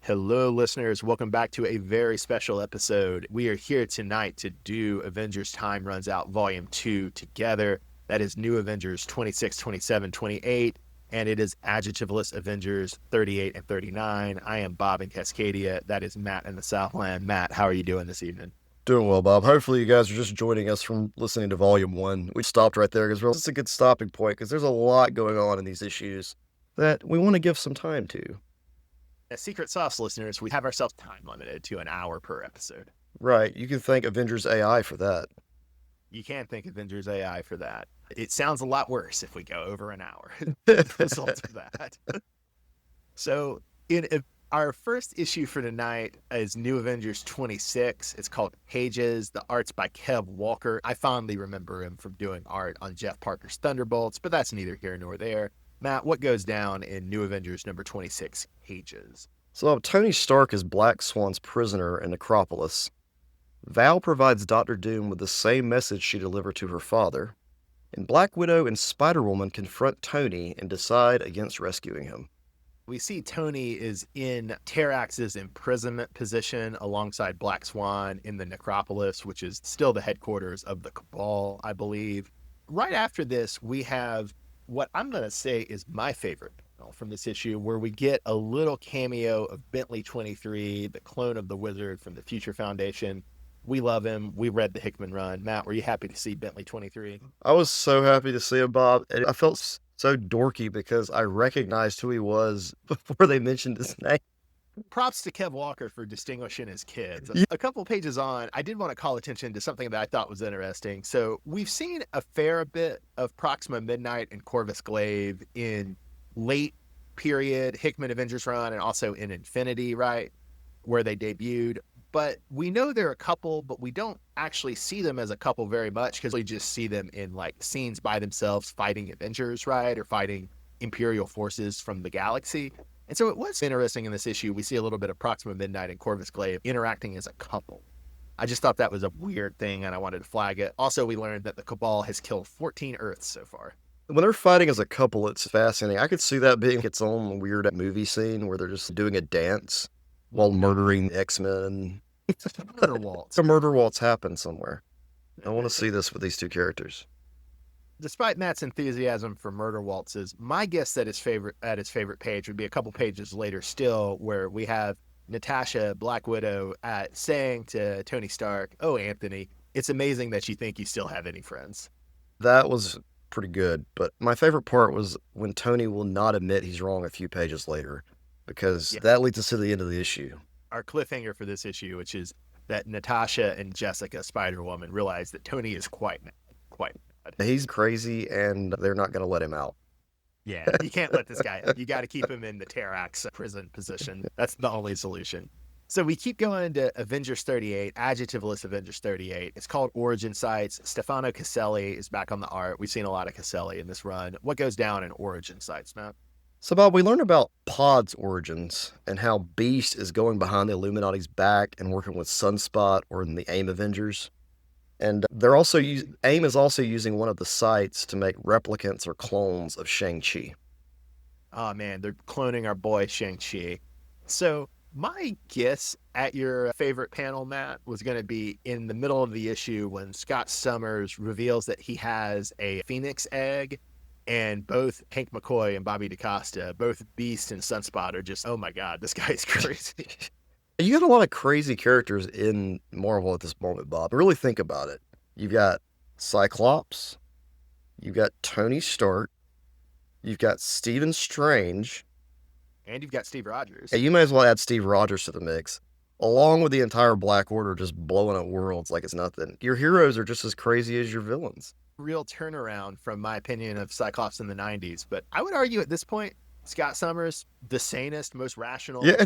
Hello, listeners. Welcome back to a very special episode. We are here tonight to do Avengers Time Runs Out Volume 2 together. That is New Avengers 26, 27, 28, and it is Adjectiveless Avengers 38 and 39. I am Bob in Cascadia. That is Matt in the Southland. Matt, how are you doing this evening? Doing well, Bob. Hopefully you guys are just joining us from listening to Volume 1. We stopped right there because it's a good stopping point because there's a lot going on in these issues that we want to give some time to. As Secret Sauce listeners, we have ourselves time limited to an hour per episode. Right. You can thank Avengers AI for that. You can thank Avengers AI for that. It sounds a lot worse if we go over an hour. The result of that. So our first issue for tonight is New Avengers 26. It's called Pages. The art's by Kev Walker. I fondly remember him from doing art on Jeff Parker's Thunderbolts, but that's neither here nor there. Matt, what goes down in New Avengers number 26, Pages? So Tony Stark is Black Swan's prisoner in Necropolis. Val provides Doctor Doom with the same message she delivered to her father, and Black Widow and Spider-Woman confront Tony and decide against rescuing him. We see Tony is in Terrax's imprisonment position alongside Black Swan in the Necropolis, which is still the headquarters of the Cabal, I believe. Right after this, we have what I'm going to say is my favorite panel from this issue, where we get a little cameo of Bentley 23, the clone of the Wizard from the Future Foundation. We love him. We read the Hickman run. Matt, were you happy to see Bentley 23? I was so happy to see him, Bob. And I felt so dorky because I recognized who he was before they mentioned his name. Props to Kev Walker for distinguishing his kids. Yeah. A couple pages on, I did want to call attention to something that I thought was interesting. So we've seen a fair bit of Proxima Midnight and Corvus Glaive in late period Hickman Avengers run and also in Infinity, right, where they debuted. But we know they're a couple, but we don't actually see them as a couple very much because we just see them in like scenes by themselves fighting Avengers, right, or fighting Imperial forces from the galaxy. And so it was interesting in this issue. We see a little bit of Proxima Midnight and Corvus Glaive interacting as a couple. I just thought that was a weird thing, and I wanted to flag it. Also, we learned that the Cabal has killed 14 Earths so far. When they're fighting as a couple, it's fascinating. I could see that being its own weird movie scene where they're just doing a dance while murdering the X-Men. Murder waltz. A murder waltz happens somewhere. I want to see this with these two characters. Despite Matt's enthusiasm for murder waltzes, my guess at his favorite page would be a couple pages later still, where we have Natasha, Black Widow, saying to Tony Stark, "Oh, Anthony, it's amazing that you think you still have any friends." That was pretty good, but my favorite part was when Tony will not admit he's wrong a few pages later, because that leads us to the end of the issue. Our cliffhanger for this issue, which is that Natasha and Jessica, Spider-Woman, realize that Tony is quite mad. He's crazy, and they're not going to let him out. Yeah, you can't let this guy out. You got to keep him in the Terrax prison position. That's the only solution. So we keep going to Avengers 38, Adjectiveless Avengers 38. It's called Origin Sites. Stefano Caselli is back on the art. We've seen a lot of Caselli in this run. What goes down in Origin Sites, Matt? So, Bob, we learn about Pod's origins and how Beast is going behind the Illuminati's back and working with Sunspot or in the AIM Avengers. And they're also AIM is also using one of the sites to make replicants or clones of Shang-Chi. Oh, man, they're cloning our boy Shang-Chi. So my guess at your favorite panel, Matt, was going to be in the middle of the issue when Scott Summers reveals that he has a Phoenix egg, and both Hank McCoy and Bobby DaCosta, both Beast and Sunspot, are just, oh my God, this guy's crazy. You got a lot of crazy characters in Marvel at this moment, Bob. Really think about it. You've got Cyclops, you've got Tony Stark, you've got Stephen Strange, and you've got Steve Rogers. And you may as well add Steve Rogers to the mix, along with the entire Black Order just blowing up worlds like it's nothing. Your heroes are just as crazy as your villains. Real turnaround from my opinion of Cyclops in the 90s, but I would argue at this point, Scott Summers, the sanest, most rational. Yeah.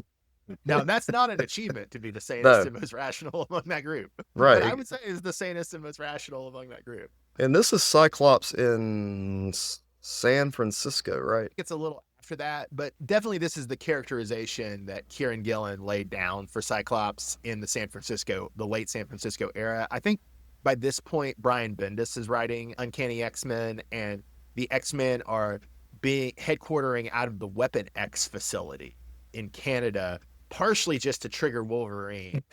Now, that's not an achievement to be the sanest and most rational among that group. Right. But I would say is the sanest and most rational among that group. And this is Cyclops in San Francisco, right? It's a little after that, but definitely this is the characterization that Kieran Gillen laid down for Cyclops in the late San Francisco era. I think by this point, Brian Bendis is writing Uncanny X-Men, and the X-Men are headquartering out of the Weapon X facility in Canada, partially just to trigger Wolverine,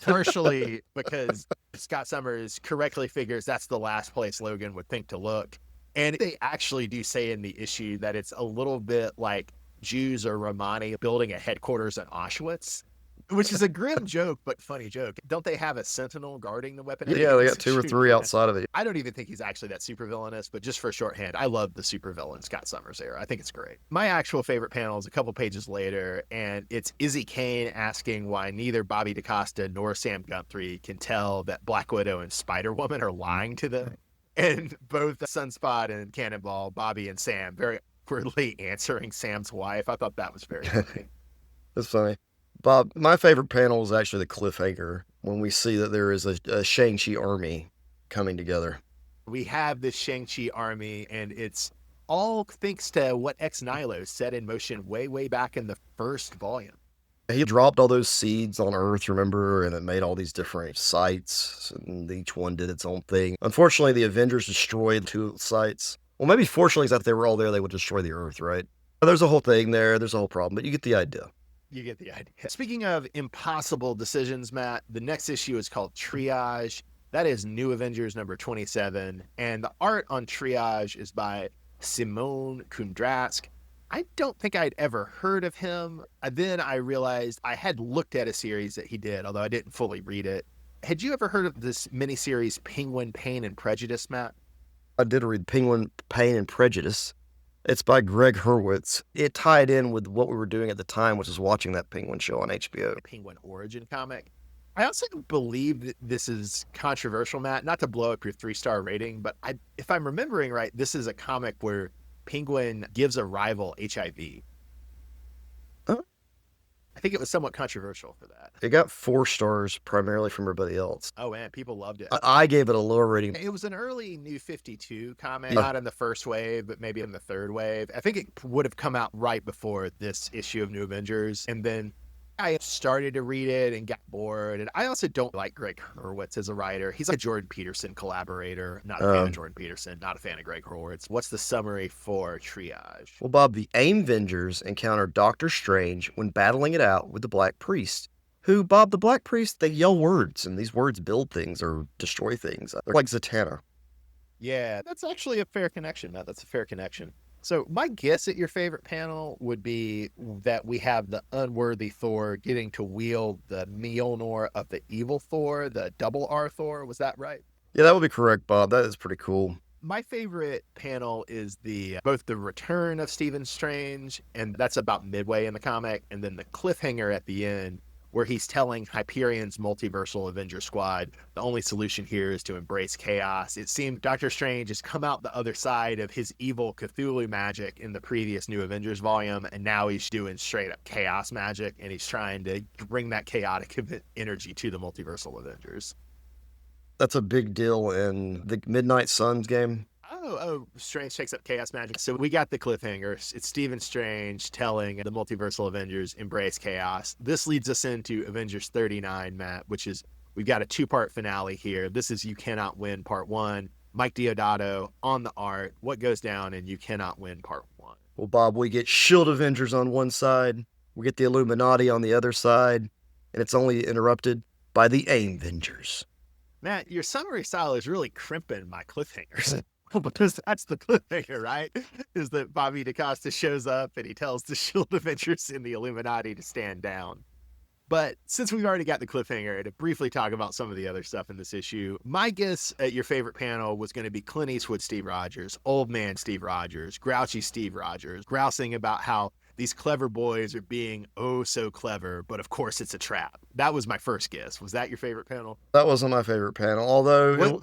partially because Scott Summers correctly figures that's the last place Logan would think to look. And they actually do say in the issue that it's a little bit like Jews or Romani building a headquarters in Auschwitz, which is a grim joke, but funny joke. Don't they have a sentinel guarding the weapon? Yeah, they got 2 or 3 outside of it. I don't even think he's actually that super villainous, but just for shorthand, I love the super villain Scott Summers era. I think it's great. My actual favorite panel is a couple pages later, and it's Izzy Kane asking why neither Bobby DaCosta nor Sam Guthrie can tell that Black Widow and Spider-Woman are lying to them. And both Sunspot and Cannonball, Bobby and Sam, very awkwardly answering Sam's wife. I thought that was very funny. That's funny. Bob, my favorite panel is actually the cliffhanger when we see that there is a Shang-Chi army coming together. We have this Shang-Chi army, and it's all thanks to what Ex Nihilo set in motion way back in the first volume. He dropped all those seeds on Earth, remember, and it made all these different sites, and each one did its own thing. Unfortunately, the Avengers destroyed 2 sites. Well, maybe fortunately, is that if they were all there, they would destroy the Earth, right? There's a whole thing there. There's a whole problem, but you get the idea. You get the idea. Speaking of impossible decisions, Matt, the next issue is called Triage. That is New Avengers number 27. And the art on Triage is by Simone Kundrask. I don't think I'd ever heard of him. Then I realized I had looked at a series that he did, although I didn't fully read it. Had you ever heard of this miniseries Penguin, Pain, and Prejudice, Matt? I did read Penguin, Pain, and Prejudice. It's by Greg Hurwitz. It tied in with what we were doing at the time, which was watching that Penguin show on HBO. Penguin origin comic. I also believe that this is controversial, Matt, not to blow up your 3-star rating, but if I'm remembering right, this is a comic where Penguin gives a rival HIV. Huh? I think it was somewhat controversial for that. It got 4 stars primarily from everybody else. Oh, man, people loved it. I gave it a lower rating. It was an early New 52 comic, not in the first wave, but maybe in the third wave. I think it would have come out right before this issue of New Avengers. And then I started to read it and got bored. And I also don't like Greg Hurwitz as a writer. He's like a Jordan Peterson collaborator. Not a fan of Jordan Peterson, not a fan of Greg Hurwitz. What's the summary for Triage? Well, Bob, the AIM-Vengers encounter Doctor Strange when battling it out with the Black Priest. Who, Bob, the Black Priest, they yell words, and these words build things or destroy things. They're like Zatanna. Yeah, that's actually a fair connection, Matt. That's a fair connection. So my guess at your favorite panel would be that we have the unworthy Thor getting to wield the Mjolnir of the evil Thor, the double R Thor. Was that right? Yeah, that would be correct, Bob. That is pretty cool. My favorite panel is both the return of Stephen Strange, and that's about midway in the comic, and then the cliffhanger at the end, where he's telling Hyperion's multiversal Avenger squad the only solution here is to embrace chaos. It seemed Doctor Strange has come out the other side of his evil Cthulhu magic in the previous New Avengers volume, and now he's doing straight up chaos magic, and he's trying to bring that chaotic energy to the multiversal Avengers. That's a big deal in the Midnight Suns game. Oh, Strange takes up chaos magic. So we got the cliffhanger. It's Stephen Strange telling the multiversal Avengers embrace chaos. This leads us into Avengers 39, Matt, which is, we've got a 2-part finale here. This is You Cannot Win Part 1. Mike Deodato on the art. What goes down in You Cannot Win Part 1? Well, Bob, we get Shield Avengers on one side. We get the Illuminati on the other side. And it's only interrupted by the AIM-Vengers. Matt, your summary style is really crimping my cliffhangers. Because that's the cliffhanger, right? Is that Bobby DaCosta shows up and he tells the Shield Avengers in the Illuminati to stand down. But since we've already got the cliffhanger, to briefly talk about some of the other stuff in this issue, my guess at your favorite panel was going to be Clint Eastwood Steve Rogers, old man Steve Rogers, grouchy Steve Rogers, grousing about how these clever boys are being oh so clever, but of course it's a trap. That was my first guess. Was that your favorite panel? That wasn't my favorite panel, although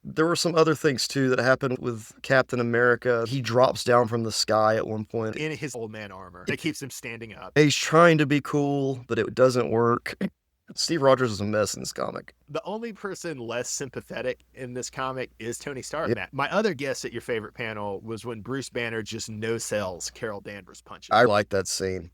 there were some other things too that happened with Captain America. He drops down from the sky at one point in his old man armor. It keeps him standing up. He's trying to be cool, but it doesn't work. Steve Rogers is a mess in this comic. The only person less sympathetic in this comic is Tony Stark. Yep. My other guess at your favorite panel was when Bruce Banner just no-sells Carol Danvers punches. I like that scene.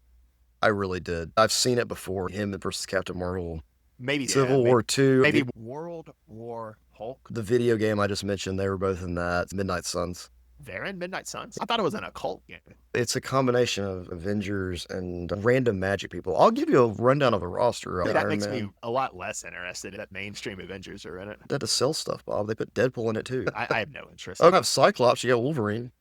I really did. I've seen it before. Him versus Captain Marvel. Maybe Civil War II. Maybe World War Hulk. The video game I just mentioned, they were both in that. Midnight Suns. They're in Midnight Suns? I thought it was an occult game. It's a combination of Avengers and random magic people. I'll give you a rundown of the roster. That Iron makes me Man. a lot less interested that mainstream Avengers are in it. They had to sell stuff, Bob. They put Deadpool in it too. I have no interest. I don't have Cyclops. You got Wolverine.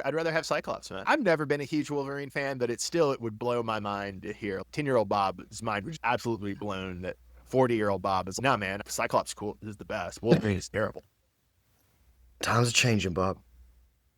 I'd rather have Cyclops, man. I've never been a huge Wolverine fan, but it would blow my mind to hear 10-year-old Bob's mind was absolutely blown that 40-year-old Bob is, nah, man, Cyclops cool is the best. Wolverine is terrible. Times are changing, Bob.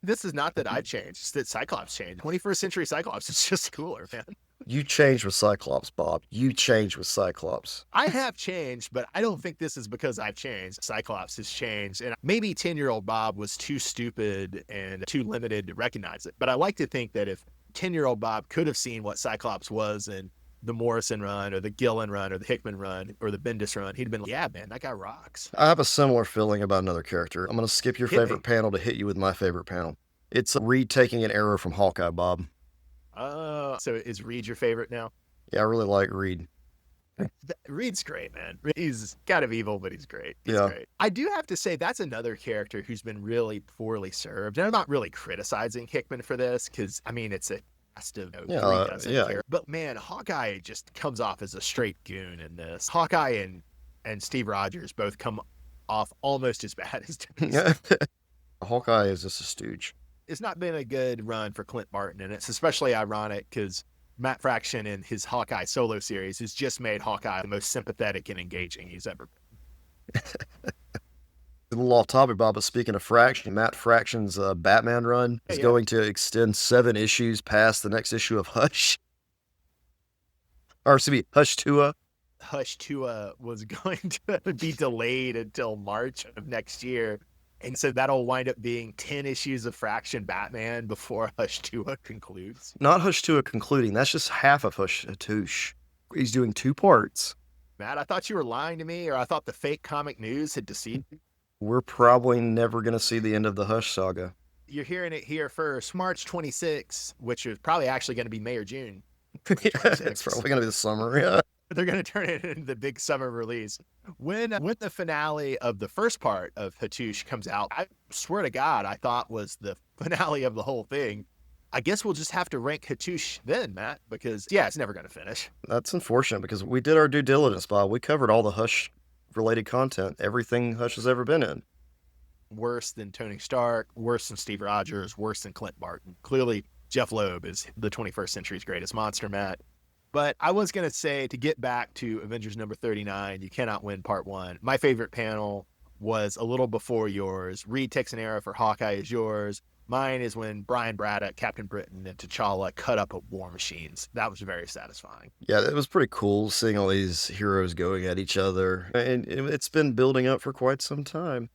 This is not that I've changed, it's that Cyclops changed. 21st century Cyclops is just cooler, man. You changed with Cyclops, Bob. You changed with Cyclops. I have changed, but I don't think this is because I've changed. Cyclops has changed. And maybe 10-year-old Bob was too stupid and too limited to recognize it. But I like to think that if 10-year-old Bob could have seen what Cyclops was in the Morrison run or the Gillen run or the Hickman run or the Bendis run, he'd have been like, yeah, man, that guy rocks. I have a similar feeling about another character. I'm going to skip your favorite panel to hit you with my favorite panel. It's Reed taking an arrow from Hawkeye, Bob. So is Reed your favorite now? Yeah, I really like Reed. Reed's great, man. He's kind of evil, but he's great. He's Yeah. great. I do have to say that's another character who's been really poorly served. And I'm not really criticizing Hickman for this because, I mean, it's a cast of three dozen characters. But man, Hawkeye just comes off as a straight goon in this. Hawkeye and Steve Rogers both come off almost as bad as Hawkeye is just a stooge. It's not been a good run for Clint Barton, and it's especially ironic because Matt Fraction in his Hawkeye solo series has just made Hawkeye the most sympathetic and engaging he's ever been. A little off topic, Bob, but speaking of Fraction, Matt Fraction's Batman run is going to extend 7 issues past the next issue of Hush. Or, excuse me, Hush Tua. Hush Tua was going to be delayed until March of next year. And so that'll wind up being 10 issues of Fraction Batman before Hush Tua concludes. Not Hush Tua concluding. That's just half of Hush Tush. He's doing 2 parts. Matt, I thought you were lying to me, or I thought the fake comic news had deceived me. We're probably never going to see the end of the Hush saga. You're hearing it here first. March 26th, which is probably actually going to be May or June. It's probably going to be the summer, yeah. They're going to turn it into the big summer release. When the finale of the first part of Hattush comes out, I swear to God, I thought was the finale of the whole thing. I guess we'll just have to rank Hattush then, Matt, because, yeah, it's never going to finish. That's unfortunate because we did our due diligence, Bob. We covered all the Hush-related content, everything Hush has ever been in. Worse than Tony Stark, worse than Steve Rogers, worse than Clint Barton. Clearly, Jeff Loeb is the 21st century's greatest monster, Matt. But I was going to say, to get back to Avengers number 39, You Cannot Win Part 1, my favorite panel was a little before yours. Reed takes an arrow for Hawkeye is yours. Mine is when Brian Braddock, Captain Britain, and T'Challa cut up war machines. That was very satisfying. Yeah, it was pretty cool seeing all these heroes going at each other. And it's been building up for quite some time.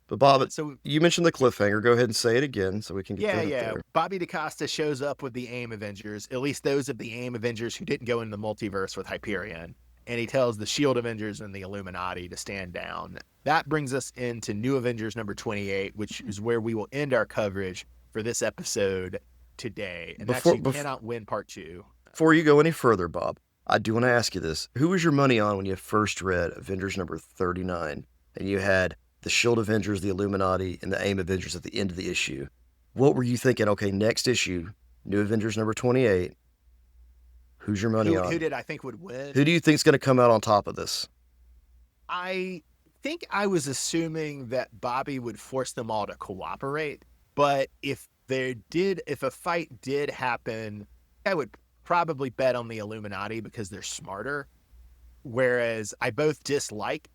But Bob, so you mentioned the cliffhanger. Go ahead and say it again so we can get there. Bobby DaCosta shows up with the AIM Avengers, at least those of the AIM Avengers who didn't go into the multiverse with Hyperion. And he tells the SHIELD Avengers and the Illuminati to stand down. That brings us into New Avengers number 28, which is where we will end our coverage for this episode today. And that's You Cannot Win Part 2. Before you go any further, Bob, I do want to ask you this. Who was your money on when you first read Avengers number 39 and you had the SHIELD Avengers, the Illuminati, and the AIM Avengers at the end of the issue? What were you thinking? Okay, next issue, New Avengers number 28. Who's your money on? Who did I think would win? Who do you think is going to come out on top of this? I think I was assuming that Bobby would force them all to cooperate. But if a fight did happen, I would probably bet on the Illuminati because they're smarter. Whereas I both dislike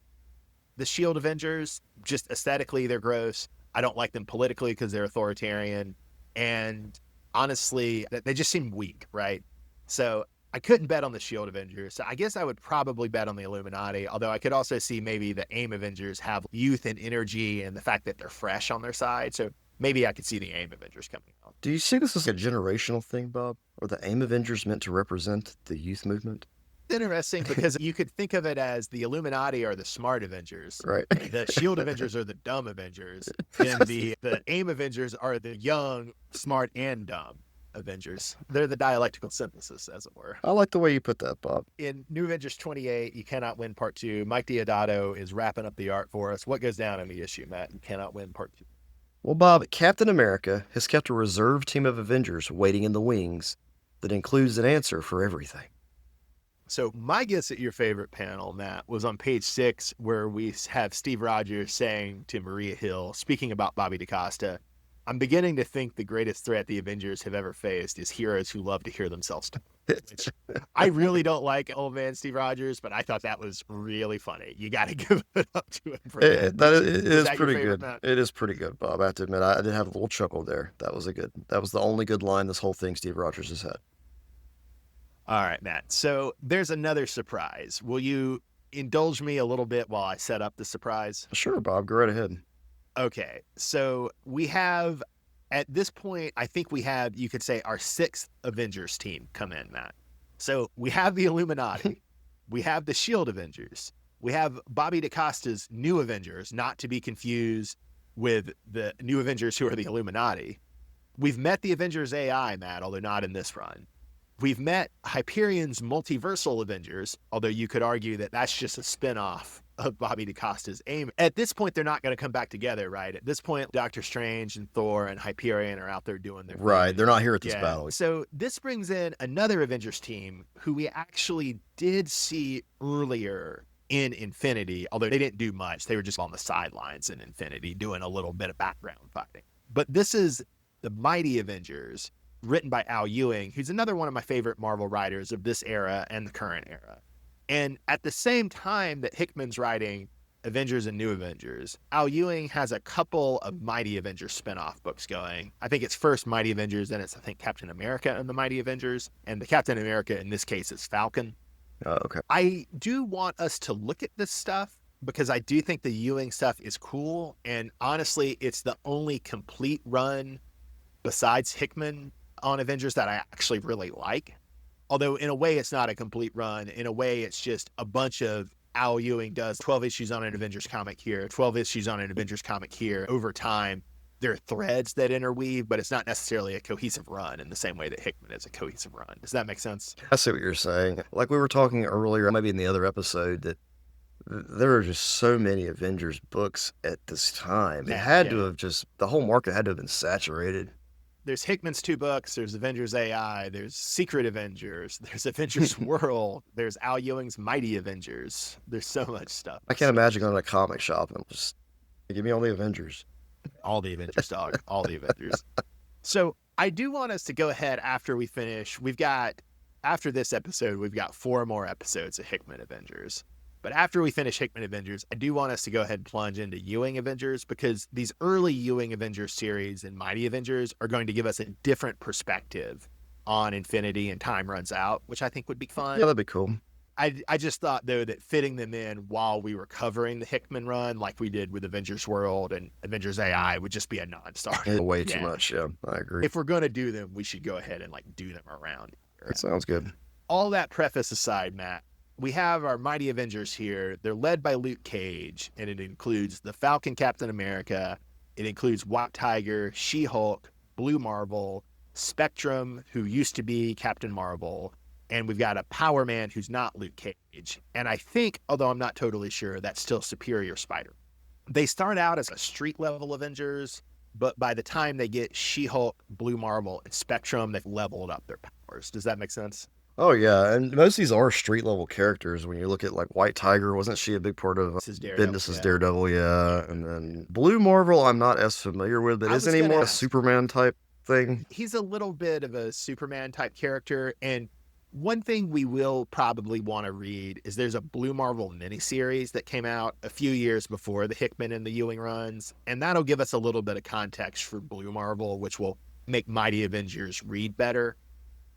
the SHIELD Avengers. Just aesthetically, they're gross. I don't like them politically because they're authoritarian. And honestly, they just seem weak, right? So I couldn't bet on the SHIELD Avengers. So I guess I would probably bet on the Illuminati, although I could also see maybe the AIM Avengers have youth and energy and the fact that they're fresh on their side. So maybe I could see the AIM Avengers coming out. Do you see this as a generational thing, Bob? Or the AIM Avengers meant to represent the youth movement? Interesting because you could think of it as the Illuminati are the smart Avengers. Right. The SHIELD Avengers are the dumb Avengers. And the AIM Avengers are the young, smart, and dumb Avengers. They're the dialectical synthesis, as it were. I like the way you put that, Bob. In New Avengers 28, You Cannot Win Part 2, Mike Deodato is wrapping up the art for us. What goes down in the issue, Matt? You Cannot Win Part 2. Well, Bob, Captain America has kept a reserve team of Avengers waiting in the wings that includes an answer for everything. So my guess at your favorite panel, Matt, was on page 6, where we have Steve Rogers saying to Maria Hill, speaking about Bobby DaCosta, "I'm beginning to think the greatest threat the Avengers have ever faced is heroes who love to hear themselves talk." Which I really don't like old man Steve Rogers, but I thought that was really funny. You got to give it up to him for that. It Was is that your pretty favorite, good. Matt? It is pretty good, Bob. I have to admit, I did have a little chuckle there. That was the only good line this whole thing Steve Rogers has had. All right, Matt. So there's another surprise. Will you indulge me a little bit while I set up the surprise? Sure, Bob, go right ahead. Okay. So we have, at this point, I think we have, you could say, our 6th Avengers team come in, Matt. So we have the Illuminati, we have the Shield Avengers, we have Bobby DaCosta's new Avengers, not to be confused with the new Avengers who are the Illuminati. We've met the Avengers AI, Matt, although not in this run. We've met Hyperion's multiversal Avengers, although you could argue that that's just a spinoff of Bobby DaCosta's AIM. At this point, they're not going to come back together, right? At this point, Doctor Strange and Thor and Hyperion are out there doing their Right, thing. they're not here at this Yeah. battle. So this brings in another Avengers team who we actually did see earlier in Infinity, although they didn't do much. They were just on the sidelines in Infinity doing a little bit of background fighting. But this is the Mighty Avengers, written by Al Ewing, who's another one of my favorite Marvel writers of this era and the current era. And at the same time that Hickman's writing Avengers and New Avengers, Al Ewing has a couple of Mighty Avengers spin-off books going. I think it's first Mighty Avengers, then it's, I think, Captain America and the Mighty Avengers. And the Captain America in this case is Falcon. Okay. I do want us to look at this stuff because I do think the Ewing stuff is cool. And honestly, it's the only complete run besides Hickman on Avengers that I actually really like. Although in a way it's not a complete run. In a way it's just a bunch of Al Ewing does 12 issues on an Avengers comic here, 12 issues on an Avengers comic here. Over time, there are threads that interweave, but it's not necessarily a cohesive run in the same way that Hickman is a cohesive run. Does that make sense? I see what you're saying. Like we were talking earlier, maybe in the other episode, that there are just so many Avengers books at this time. It had to have just, the whole market had to have been saturated. There's Hickman's 2 books, there's Avengers AI, there's Secret Avengers, there's Avengers World, there's Al Ewing's Mighty Avengers. There's so much stuff. I can't imagine going to a comic shop and just give me all the Avengers. All the Avengers, dog. All the Avengers. So I do want us to go ahead after we finish. After this episode, we've got 4 more episodes of Hickman Avengers. But after we finish Hickman Avengers, I do want us to go ahead and plunge into Ewing Avengers, because these early Ewing Avengers series and Mighty Avengers are going to give us a different perspective on Infinity and Time Runs Out, which I think would be fun. Yeah, that'd be cool. I just thought, though, that fitting them in while we were covering the Hickman run, like we did with Avengers World and Avengers AI, would just be a non-starter. Way too much, yeah, I agree. If we're going to do them, we should go ahead and do them around here. That sounds good. All that preface aside, Matt, we have our Mighty Avengers here. They're led by Luke Cage, and it includes the Falcon Captain America. It includes White Tiger, She-Hulk, Blue Marvel, Spectrum, who used to be Captain Marvel, and we've got a Power Man who's not Luke Cage. And I think, although I'm not totally sure, that's still Superior Spider. They start out as a street-level Avengers, but by the time they get She-Hulk, Blue Marvel, and Spectrum, they've leveled up their powers. Does that make sense? Oh yeah, and most of these are street level characters. When you look at like White Tiger, wasn't she a big part of Bendis's Daredevil? Yeah, and then Blue Marvel, I'm not as familiar with, but isn't he more a Superman type thing? He's a little bit of a Superman type character, and one thing we will probably want to read is there's a Blue Marvel miniseries that came out a few years before the Hickman and the Ewing runs, and that'll give us a little bit of context for Blue Marvel, which will make Mighty Avengers read better.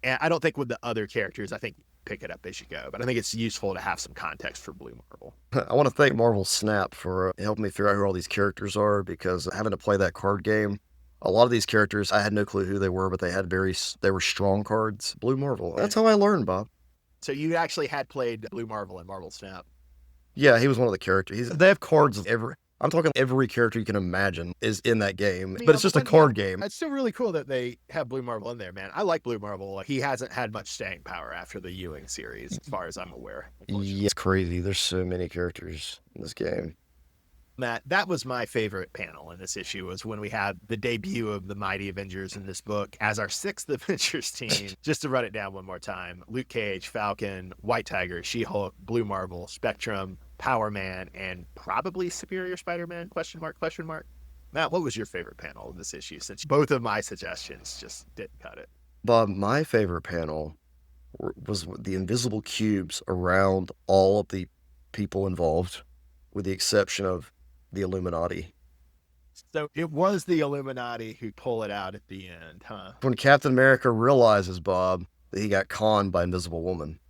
And I don't think with the other characters, I think pick it up as you go, but I think it's useful to have some context for Blue Marvel. I want to thank Marvel Snap for helping me figure out who all these characters are, because having to play that card game, a lot of these characters, I had no clue who they were, but they were strong cards. Blue Marvel. That's how I learned, Bob. So you actually had played Blue Marvel and Marvel Snap? Yeah, he was one of the characters. They have cards of I'm talking every character you can imagine is in that game, but it's just a card game. It's still really cool that they have Blue Marvel in there, man. I like Blue Marvel. He hasn't had much staying power after the Ewing series, as far as I'm aware. Yeah, it's crazy. There's so many characters in this game. Matt, that was my favorite panel in this issue, was when we had the debut of the Mighty Avengers in this book as our sixth Avengers team. Just to run it down one more time: Luke Cage, Falcon, White Tiger, She-Hulk, Blue Marvel, Spectrum, Power Man, and probably Superior Spider-Man, question mark, question mark. Matt, what was your favorite panel of this issue, since both of my suggestions just didn't cut it? Bob, my favorite panel was the invisible cubes around all of the people involved, with the exception of the Illuminati. So it was the Illuminati who pull it out at the end, huh? When Captain America realizes, Bob, that he got conned by Invisible Woman.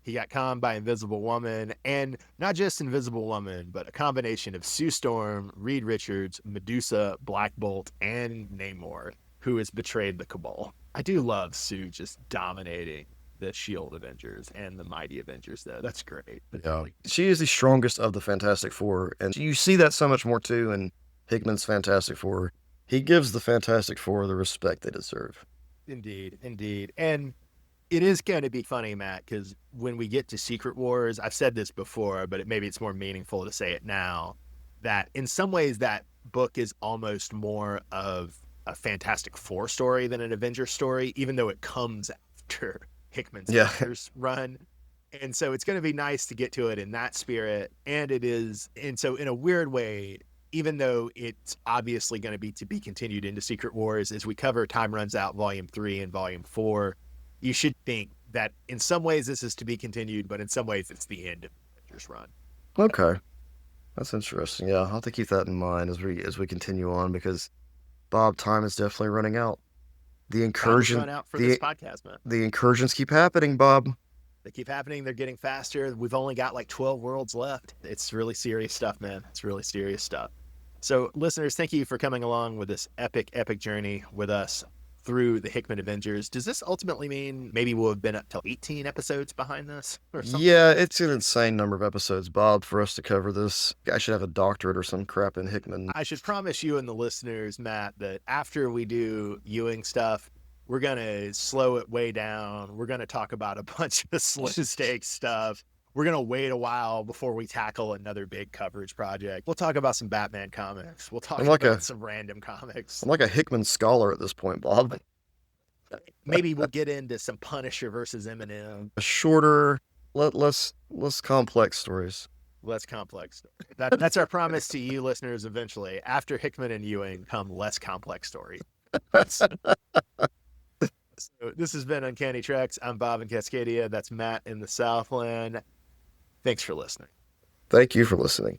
He got conned by Invisible Woman, and not just Invisible Woman, but a combination of Sue Storm, Reed Richards, Medusa, Black Bolt, and Namor, who has betrayed the Cabal. I do love Sue just dominating the Shield Avengers and the Mighty Avengers, though. That's great. Yeah. She is the strongest of the Fantastic Four, and you see that so much more too in Hickman's Fantastic Four. He gives the Fantastic Four the respect they deserve. Indeed, indeed. And it is going to be funny, Matt, because when we get to Secret Wars, I've said this before, but maybe it's more meaningful to say it now, that in some ways that book is almost more of a Fantastic Four story than an Avengers story, even though it comes after Hickman's Yeah. Avengers run. And so it's going to be nice to get to it in that spirit. And it is, and so in a weird way, even though it's obviously going to be continued into Secret Wars, as we cover Time Runs Out Volume 3 and Volume 4, you should think that in some ways this is to be continued, but in some ways it's the end of the Avengers run. Okay. That's interesting. Yeah, I'll have to keep that in mind as we continue on, because Bob, time is definitely running out. The Time has incursion run out for this the podcast, man. the incursions keep happening, Bob. They keep happening. They're getting faster. We've only got like 12 worlds left. It's really serious stuff, man. It's really serious stuff. So, listeners, thank you for coming along with this epic, epic journey with us through the Hickman Avengers. Does this ultimately mean maybe we'll have been up till 18 episodes behind this or something? Yeah, it's an insane number of episodes, Bob, for us to cover this. I should have a doctorate or some crap in Hickman. I should promise you and the listeners, Matt, that after we do Ewing stuff, we're going to slow it way down. We're going to talk about a bunch of slow stake stuff. We're going to wait a while before we tackle another big coverage project. We'll talk about some Batman comics. We'll talk about some random comics. I'm like a Hickman scholar at this point, Bob. Maybe we'll get into some Punisher versus Eminem. Shorter, less complex stories. Less complex. That's our promise to you listeners eventually. After Hickman and Ewing come less complex stories. So this has been Uncanny Treks. I'm Bob in Cascadia. That's Matt in the Southland. Thanks for listening. Thank you for listening.